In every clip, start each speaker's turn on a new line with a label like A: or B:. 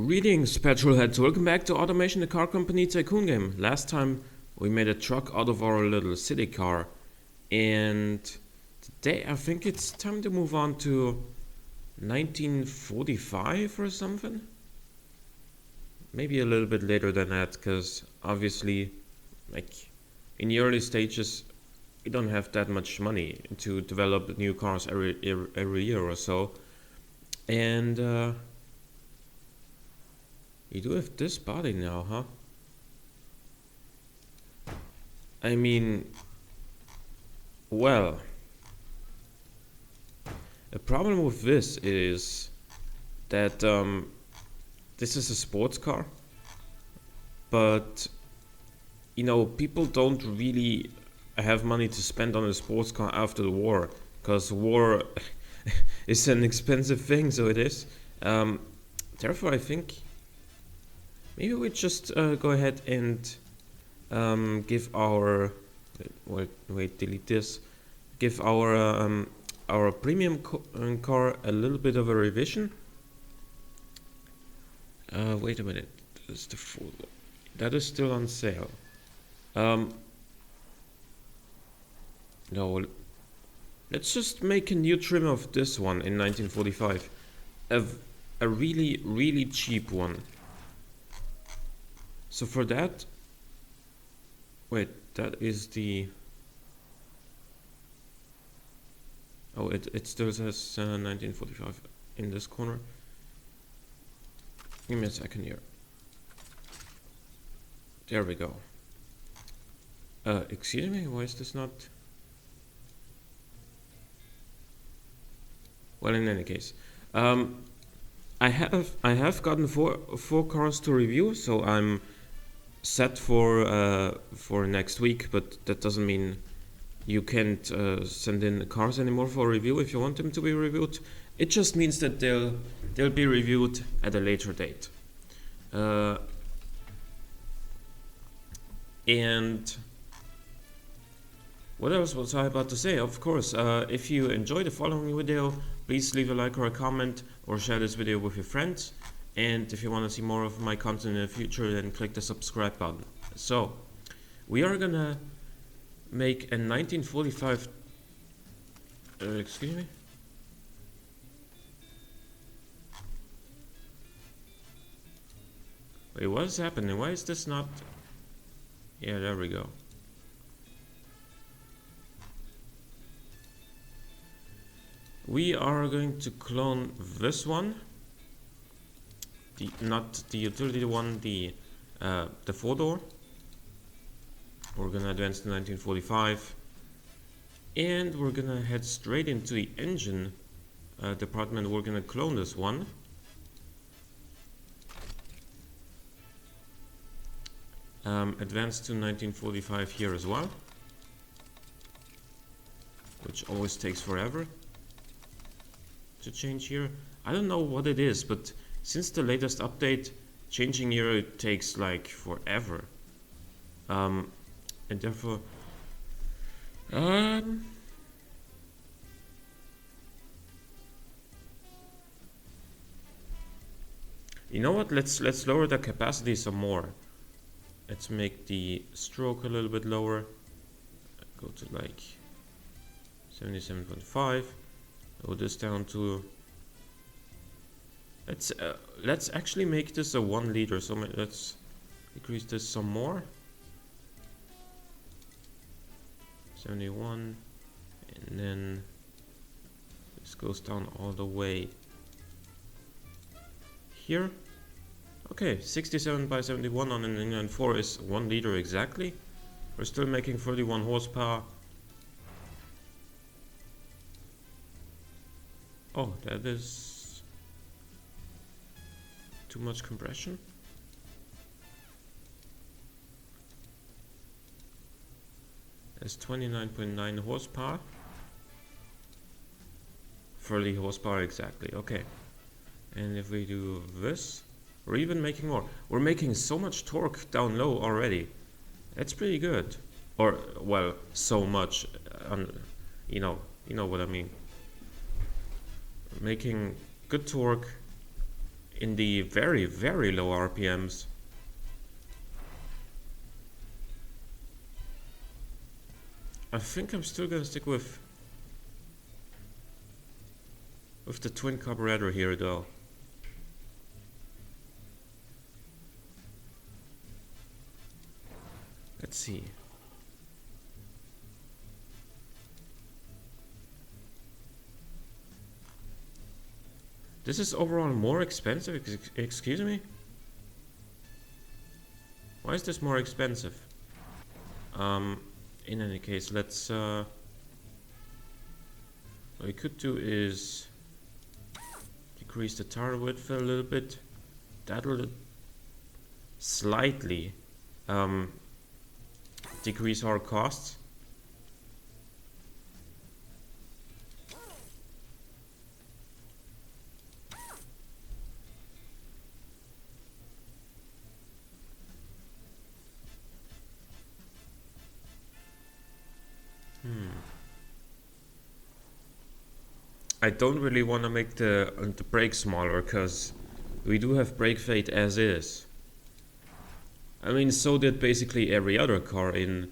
A: Greetings, petrolheads. Welcome back to Automation, the car company tycoon game. Last time we made a truck out of our little city car, and today I think it's time to move on to 1945 or something. Maybe a little bit later than that, because obviously, like in the early stages, we don't have that much money to develop new cars every year or so, and you do have this body now, huh? I mean, well, the problem with this is that this is a sports car, but you know, people don't really have money to spend on a sports car after the war, because war is an expensive thing, so it is. Therefore, I think maybe we just go ahead and give our wait, delete this. Give our premium car a little bit of a revision. Wait a minute. That's the full. That is still on sale. No. Let's just make a new trim of this one in 1945. A really, really cheap one. So for that, wait, that is the, oh, it still says 1945 in this corner. Give me a second here. There we go. Excuse me, why is this not? Well, in any case, I have gotten four cars to review, so I'm set for next week, but that doesn't mean you can't send in cars anymore for review if you want them to be reviewed. It just means that they'll be reviewed at a later date. And what else was I about to say? Of course, if you enjoy the following video, please leave a like or a comment or share this video with your friends. And if you want to see more of my content in the future, then click the subscribe button. So, we are gonna make a 1945... excuse me? Wait, what is happening? Why is this not... Yeah, there we go. We are going to clone this one. Not the utility one, the 4-door. We're gonna advance to 1945, and we're gonna head straight into the engine department. We're gonna clone this one. Advance to 1945 here as well, which always takes forever to change here. I don't know what it is, but since the latest update, changing here takes like forever, and therefore, you know what? Let's lower the capacity some more. Let's make the stroke a little bit lower. Go to like 77.5. Lower this down to. Let's actually make this a 1 liter. So let's decrease this some more. 71, and then this goes down all the way here. Okay, 67 by 71 on an inline 4 is 1 liter exactly. We're still making 31 horsepower. Oh, that is too much compression. That's 29.9 horsepower. 30 horsepower exactly. Okay. And if we do this, we're even making more. We're making so much torque down low already. That's pretty good. Or, well, so much. You know what I mean. Making good torque in the very, very low RPMs. I think I'm still gonna stick with the twin carburetor here though. Let's see. This is overall more expensive, excuse me? Why is this more expensive? In any case, let's what we could do is decrease the tire width a little bit. That will slightly decrease our costs. I don't really want to make the brakes smaller because we do have brake fade as is. I mean, so did basically every other car in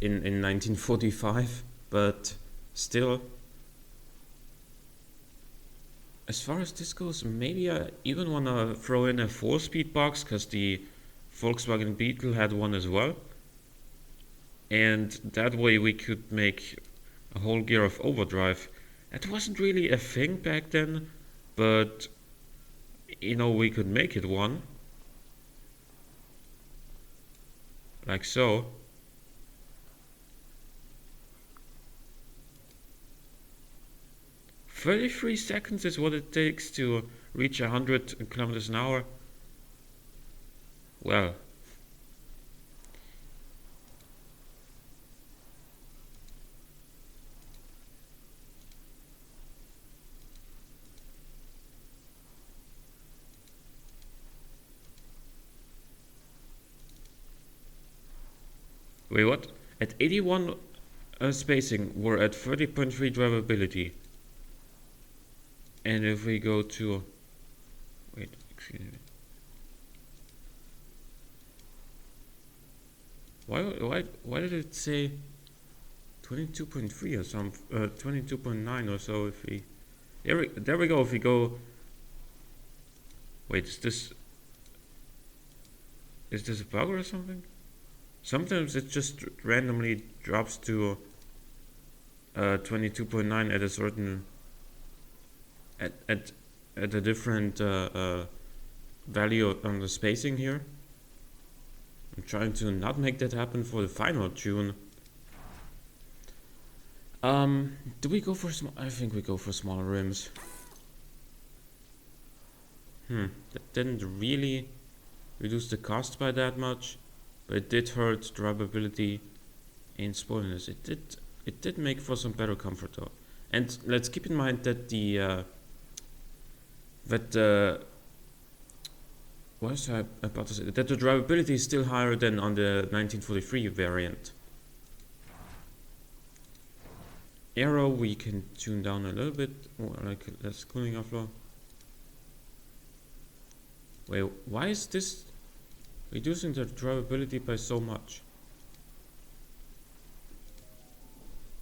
A: 1945, but still. As far as this goes, maybe I even want to throw in a 4-speed box because the Volkswagen Beetle had one as well. And that way we could make a whole gear of overdrive. It wasn't really a thing back then, but you know, we could make it one. Like so. "33 seconds is what it takes to reach 100 kilometers an hour." Well, wait, what? At 81 spacing, we're at 30.3 drivability. And if we go to... Wait, excuse me. Why did it say 22.3 or some 22.9 or so? If we there we go. If we go, wait, is this a bug or something? Sometimes it just randomly drops to 22.9 at a certain at a different value on the spacing here. I'm trying to not make that happen for the final tune. Do we go for small? I think we go for smaller rims. That didn't really reduce the cost by that much, but it did hurt drivability and spoiliness. It did make for some better comfort though. And let's keep in mind that what was I about to say? That the drivability is still higher than on the 1943 variant. Aero we can tune down a little bit, or like less cooling off flow. Wait, why is this reducing the drivability by so much?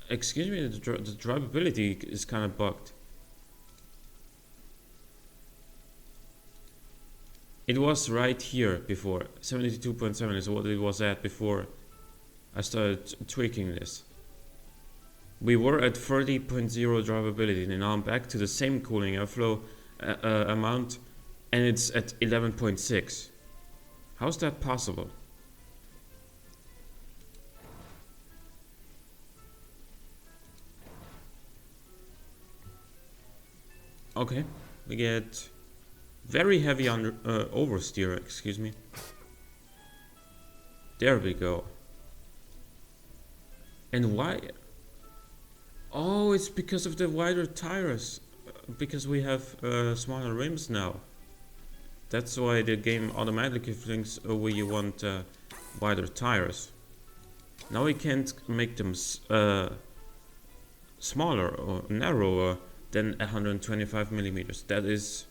A: Excuse me, the drivability is kind of bugged. It was right here before. 72.7 is what it was at before I started tweaking this. We were at 30.0 drivability, and now I'm back to the same cooling airflow amount, and it's at 11.6. How's that possible? Okay, we get very heavy oversteer, excuse me. There we go. And why? Oh, it's because of the wider tires. Because we have smaller rims now. That's why the game automatically thinks, oh, we want wider tires. Now we can't make them smaller or narrower than 125 millimeters. That is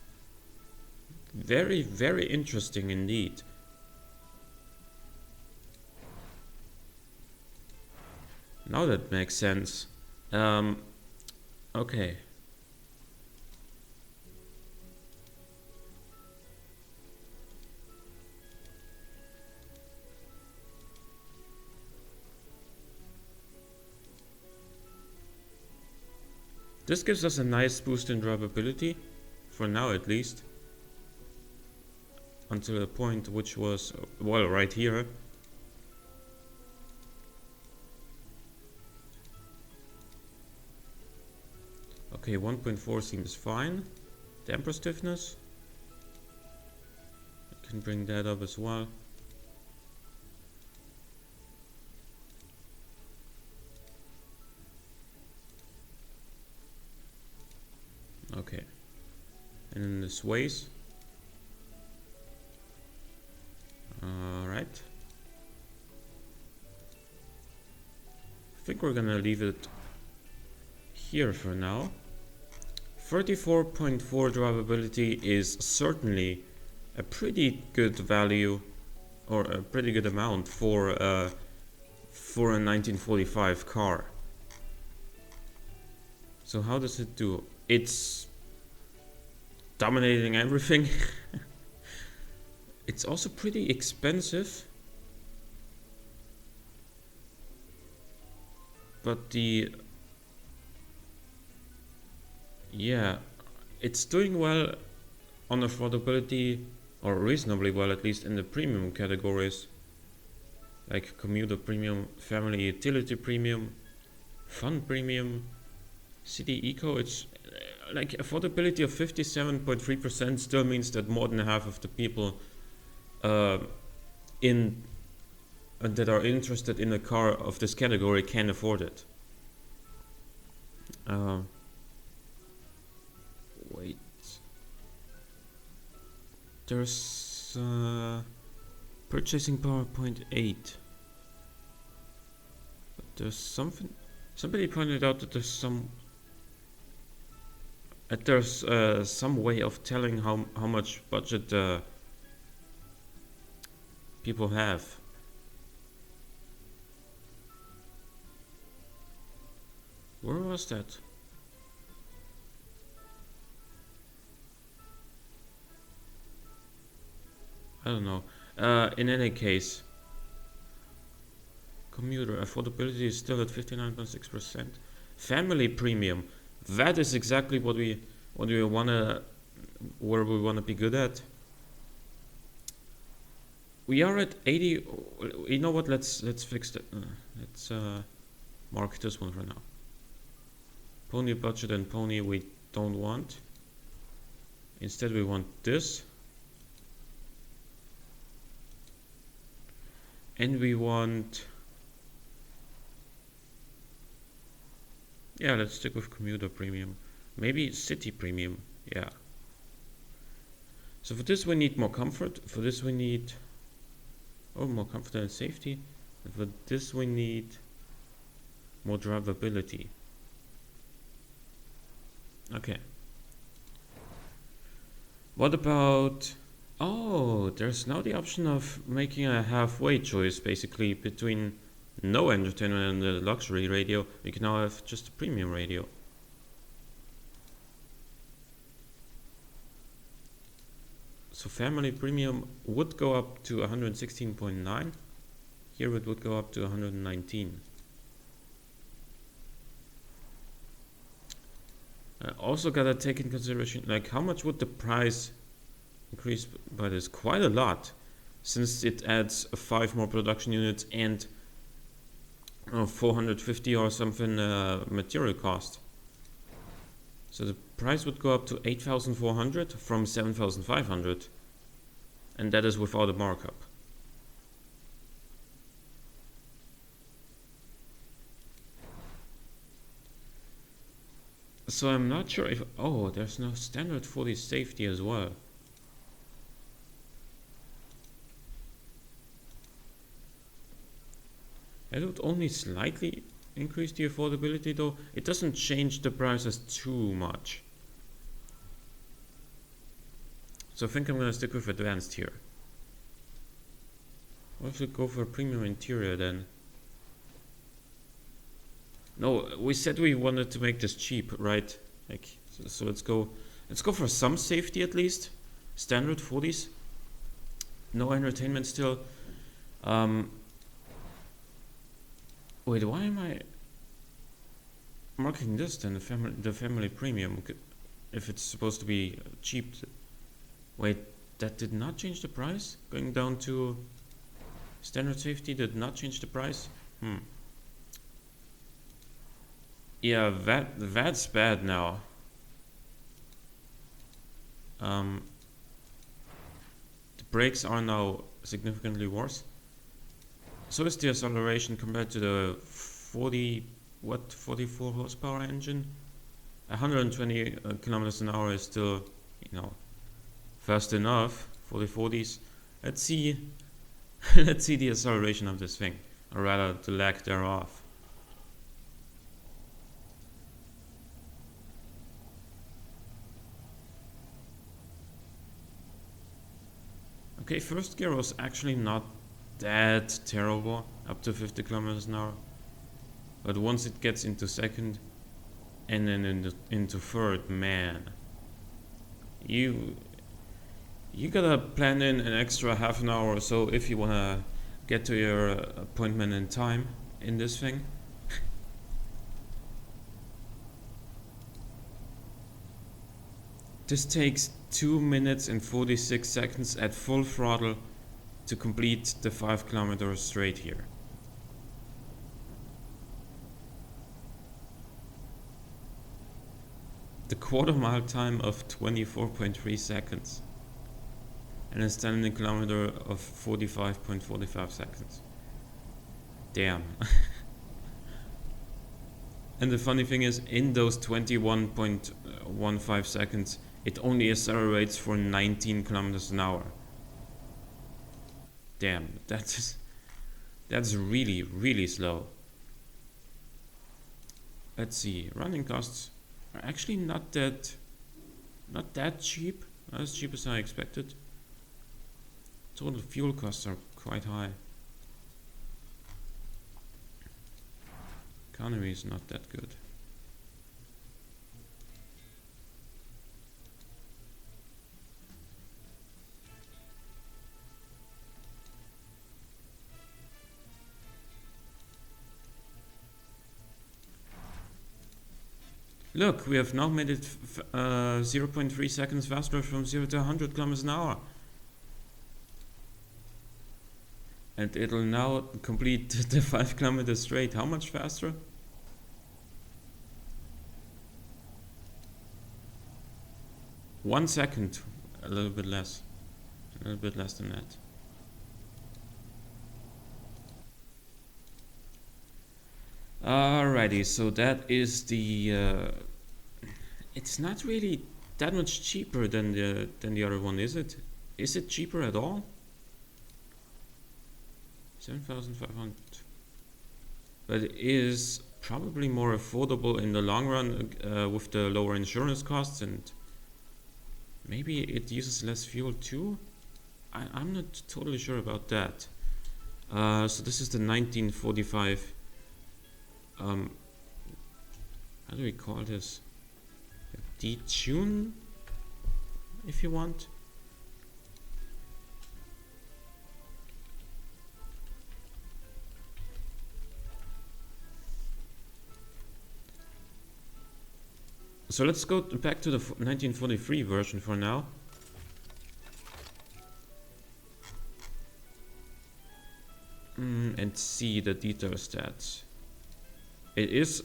A: Very, very interesting indeed. Now that makes sense. Okay. This gives us a nice boost in drivability, for now at least. Until the point which was, well, right here. Okay, 1.4 seems fine. Damper stiffness. I can bring that up as well. Okay. And then the sways. Alright. I think we're gonna leave it here for now. 34.4 drivability is certainly a pretty good value, or a pretty good amount for a 1945 car. So how does it do? It's dominating everything. It's also pretty expensive, but yeah, it's doing well on affordability, or reasonably well, at least in the premium categories, like commuter premium, family utility premium, fun premium, city eco. It's like affordability of 57.3% still means that more than half of the people that are interested in a car of this category can afford it. Wait, there's purchasing power 0.8, but there's something. Somebody pointed out that there's some way of telling how much budget people have. Where was that? I don't know. In any case, commuter affordability is still at 59.6%. Family premium, that is exactly what we wanna, where we wanna be good at. We are at 80. You know what? Let's fix that. Let's mark this one for now. Pony budget and pony we don't want. Instead, we want this. And we want, yeah, let's stick with commuter premium. Maybe city premium, yeah. So for this we need more comfort. For this we need, more comfort and safety. And for this we need more drivability. Okay. What about, there's now the option of making a halfway choice, basically, between no entertainment and the luxury radio. You can now have just a premium radio. So family premium would go up to 116.9. Here it would go up to 119. Also gotta take in consideration, like, how much would the price increase by this? Quite a lot, since it adds 5 more production units and 450 or something material cost. So the price would go up to 8,400 from 7,500, and that is without a markup. So I'm not sure if, there's no standard for the safety as well. It would only slightly increase the affordability though. It doesn't change the prices too much. So I think I'm gonna stick with advanced here. Or if we go for a premium interior then. No, we said we wanted to make this cheap, right? Like, so let's go for some safety at least. Standard 40s. No entertainment still. Wait, why am I marking this then? The family premium, if it's supposed to be cheap. Wait, that did not change the price? Going down to standard safety did not change the price? Yeah, that's bad now. The brakes are now significantly worse. So is the acceleration compared to the 44 horsepower engine. 120 kilometers an hour is still, fast enough for the 40s. Let's see let's see the acceleration of this thing, or rather the lack thereof. Okay, first gear was actually not that terrible, up to 50 kilometers an hour. But once it gets into second and then into third, man, you gotta plan in an extra half an hour or so if you wanna get to your appointment in time in this thing. This takes 2 minutes and 46 seconds at full throttle to complete the 5 kilometers straight here. The quarter mile time of 24.3 seconds and a standing kilometer of 45.45 seconds. Damn. And the funny thing is, in those 21.15 seconds, it only accelerates for 19 kilometers an hour. Damn, that's really, really slow. Let's see, running costs are actually not that cheap, not as cheap as I expected. Total fuel costs are quite high. Economy is not that good. Look, we have now made it 0.3 seconds faster from 0 to 100 kilometers an hour. And it'll now complete the 5 kilometers straight. How much faster? One second, a little bit less than that. Alrighty, so that is the. It's not really that much cheaper than the other one, is it? Is it cheaper at all? 7,500. But it is probably more affordable in the long run with the lower insurance costs, and maybe it uses less fuel too. I'm not totally sure about that. So this is the 1945. How do we call this? Detune, if you want. So let's go back to the 1943 version for now. And see the detail stats. It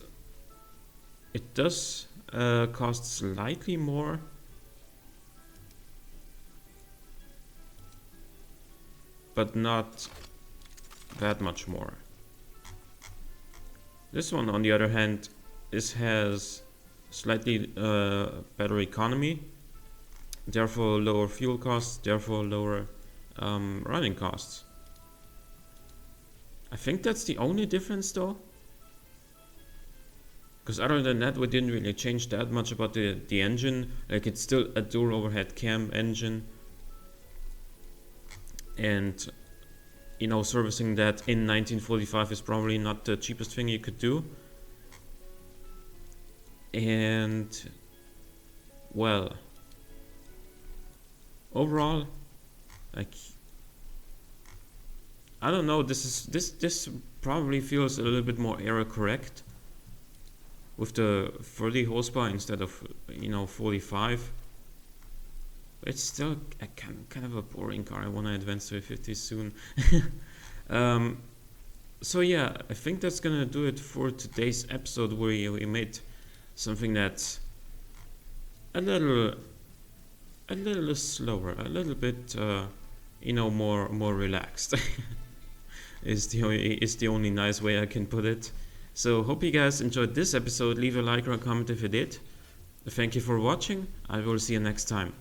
A: does cost slightly more, but not that much more. This one, on the other hand, has slightly better economy, therefore lower fuel costs, therefore lower running costs. I think that's the only difference though, because other than that we didn't really change that much about the engine. Like, it's still a dual overhead cam engine, and servicing that in 1945 is probably not the cheapest thing you could do. And well, overall, like, I don't know, this probably feels a little bit more error correct with the 30 horsepower instead of 45. It's still a kind of a boring car. I want to advance to a 50 soon. So yeah, I think that's gonna do it for today's episode, where we made something that's a little slower, a little bit more relaxed. is the only nice way I can put it. So hope you guys enjoyed this episode. Leave a like or a comment if you did. Thank you for watching. I will see you next time.